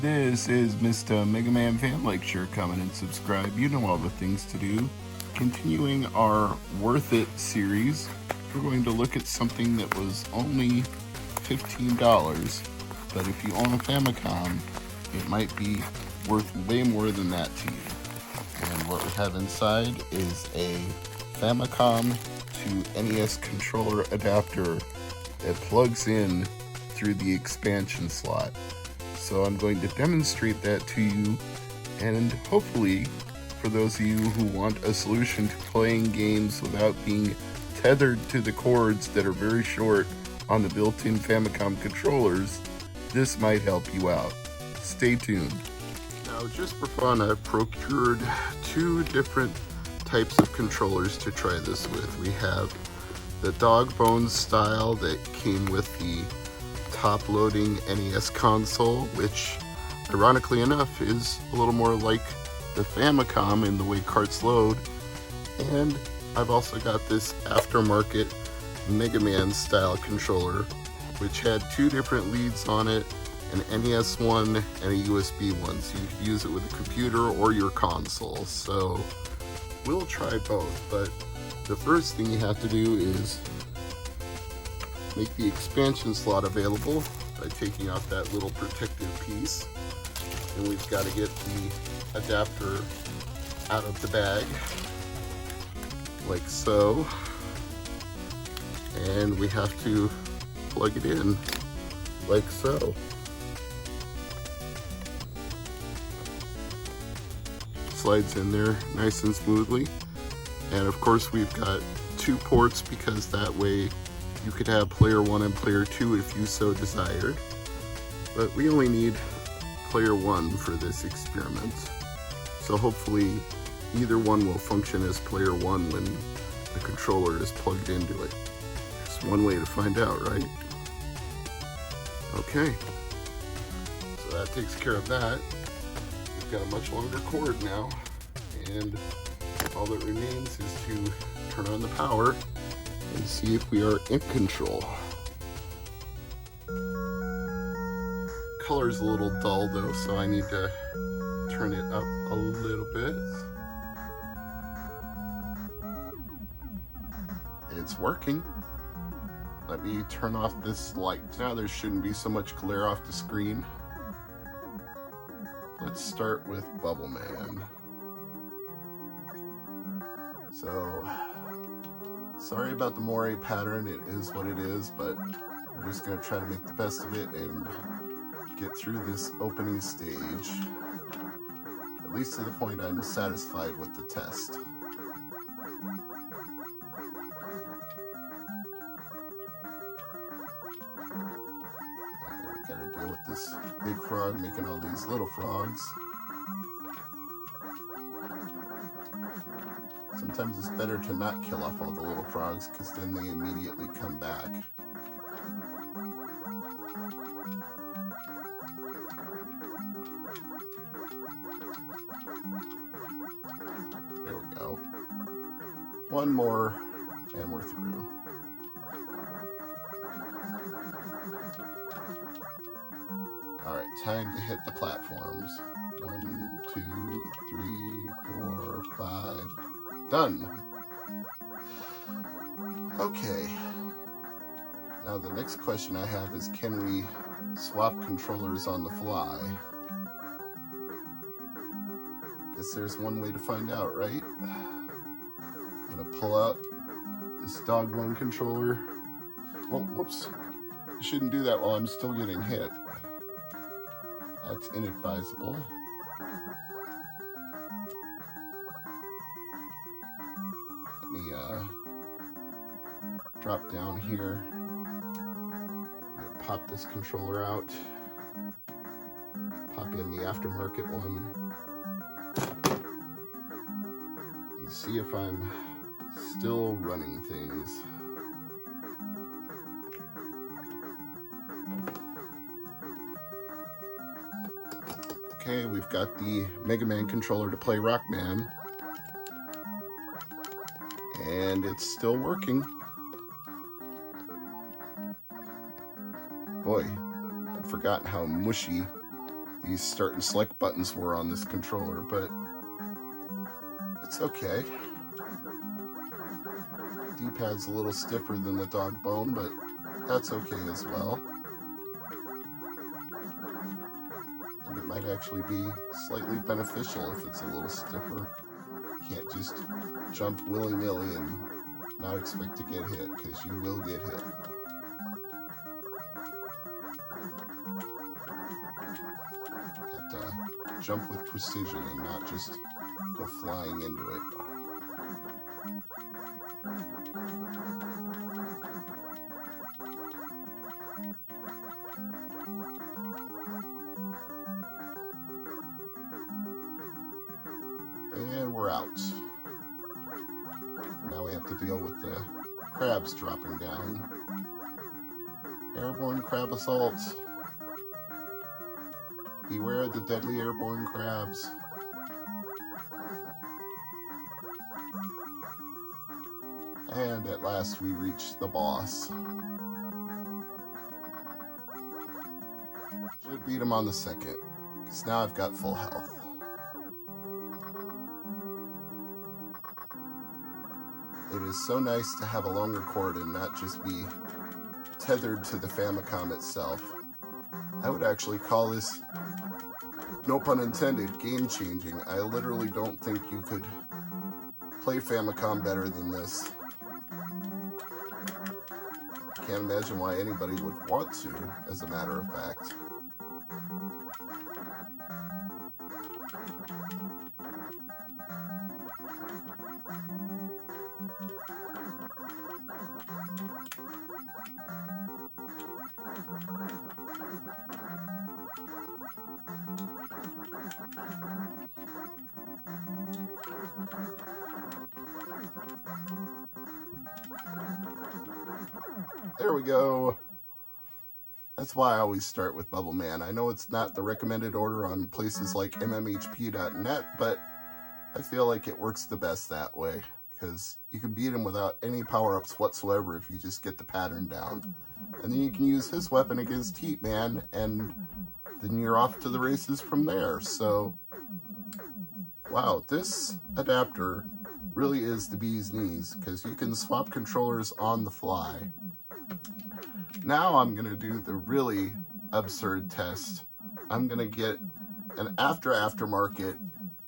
This is Mr. MegaManFan. Like, share, comment, and subscribe. You know all the things to do. Continuing our Worth It series, we're going to look at something that was only $15, but if you own a Famicom, it might be worth way more than that to you. And what we have inside is a Famicom to NES controller adapter that plugs in through the expansion slot. So I'm going to demonstrate that to you, and hopefully for those of you who want a solution to playing games without being tethered to the cords that are very short on the built-in Famicom controllers, this might help you out. Stay tuned. Now, just for fun, I've procured two different types of controllers to try this with. We have the dog bones style that came with the top-loading NES console, which ironically enough is a little more like the Famicom in the way carts load. And I've also got this aftermarket Mega Man style controller, which had two different leads on it, an NES one and a USB one, so you could use it with a computer or your console. So we'll try both, but the first thing you have to do is make the expansion slot available by taking off that little protective piece. And we've got to get the adapter out of the bag, like so. And we have to plug it in, like so. Slides in there nice and smoothly. And of course we've got two ports because that way you could have player 1 and player 2 if you so desired, but we only need player 1 for this experiment. So hopefully either one will function as player 1 when the controller is plugged into it. Just one way to find out, right? Okay, so that takes care of that. We've got a much longer cord now, and all that remains is to turn on the power and see if we are in control. Color's a little dull though, so I need to turn it up a little bit. It's working. Let me turn off this light. Now there shouldn't be so much glare off the screen. Let's start with Bubble Man. So, sorry about the moire pattern, it is what it is, but we're just going to try to make the best of it and get through this opening stage, at least to the point I'm satisfied with the test. And we got to deal with this big frog making all these little frogs. Sometimes it's better to not kill off all the little frogs because then they immediately come back. There we go. One more and we're through. Alright, time to hit the platforms. 1, 2, 3, 4, 5. Done. Okay. Now the next question I have is, can we swap controllers on the fly? Guess there's one way to find out, right? I'm gonna pull out this dog bone controller. Oh, whoops. I shouldn't do that while I'm still getting hit. That's inadvisable. Drop down here, pop this controller out, pop in the aftermarket one, and see if I'm still running things. Okay, we've got the Mega Man controller to play Rockman, and it's still working. Boy, I'd forgotten how mushy these start and select buttons were on this controller, but it's okay. D-pad's a little stiffer than the dog bone, but that's okay as well. And it might actually be slightly beneficial if it's a little stiffer. You can't just jump willy-nilly and not expect to get hit, because you will get hit. Got to jump with precision and not just go flying into it. And we're out. Now we have to deal with the crabs dropping down. Airborne crab assault. Beware the deadly airborne crabs. And at last we reach the boss. Should beat him on the second, because now I've got full health. It is so nice to have a longer cord and not just be tethered to the Famicom itself. I would actually call this, no pun intended, game-changing. I literally don't think you could play Famicom better than this. Can't imagine why anybody would want to, as a matter of fact. There we go. That's why I always start with Bubble Man. I know it's not the recommended order on places like mmhp.net, but I feel like it works the best that way, because you can beat him without any power-ups whatsoever if you just get the pattern down. And then you can use his weapon against Heat Man, and then you're off to the races from there. So, wow, this adapter really is the bee's knees, because you can swap controllers on the fly. Now I'm going to do the really absurd test. I'm going to get an aftermarket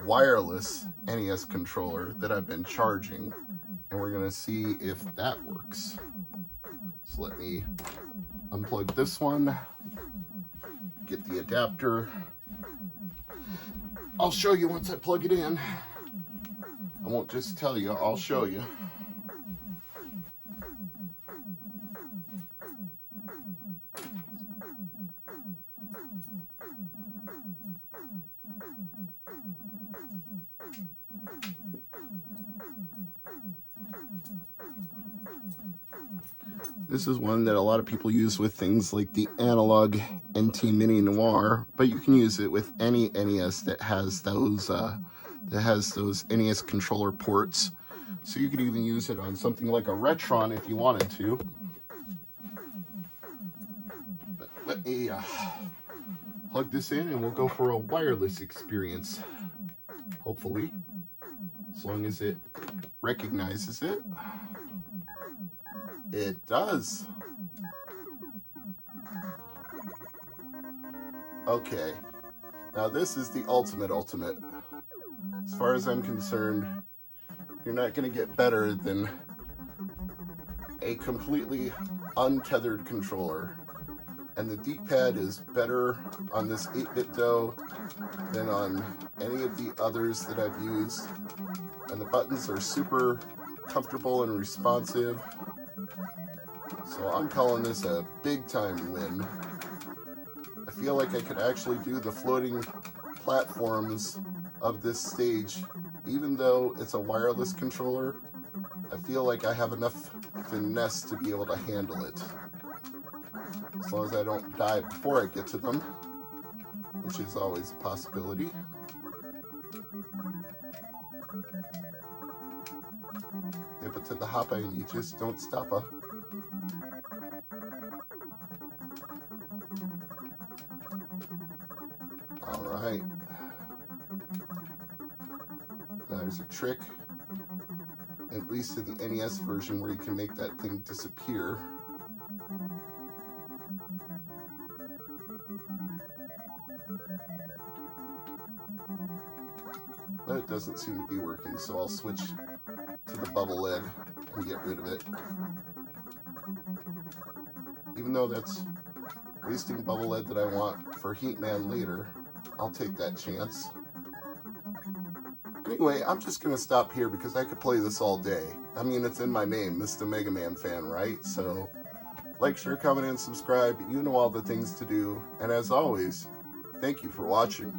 wireless NES controller that I've been charging, and we're going to see if that works. So let me unplug this one, get the adapter. I'll show you once I plug it in. I won't just tell you, I'll show you. This is one that a lot of people use with things like the analog NT Mini Noir, but you can use it with any NES that has those NES controller ports. So you could even use it on something like a Retron if you wanted to. But let me plug this in and we'll go for a wireless experience. Hopefully, as long as it recognizes it. It does. Okay, now this is the ultimate. As far as I'm concerned, you're not going to get better than a completely untethered controller. And the D-pad is better on this 8-bit dough than on any of the others that I've used. And the buttons are super comfortable and responsive. So I'm calling this a big time win. I feel like I could actually do the floating platforms of this stage, even though it's a wireless controller. I feel like I have enough finesse to be able to handle it. As long as I don't die before I get to them, which is always a possibility. Yeah, but to the hopper, and you just don't stop her. Alright. Now there's a trick, at least in the NES version, where you can make that thing disappear. But it doesn't seem to be working, so I'll switch to the bubble lid and get rid of it. Even though that's wasting bubble lead that I want for Heatman later, I'll take that chance. Anyway, I'm just going to stop here because I could play this all day. I mean, it's in my name, Mr. MegaManFan, right? So, like, share, comment, and subscribe. You know all the things to do. And as always, thank you for watching.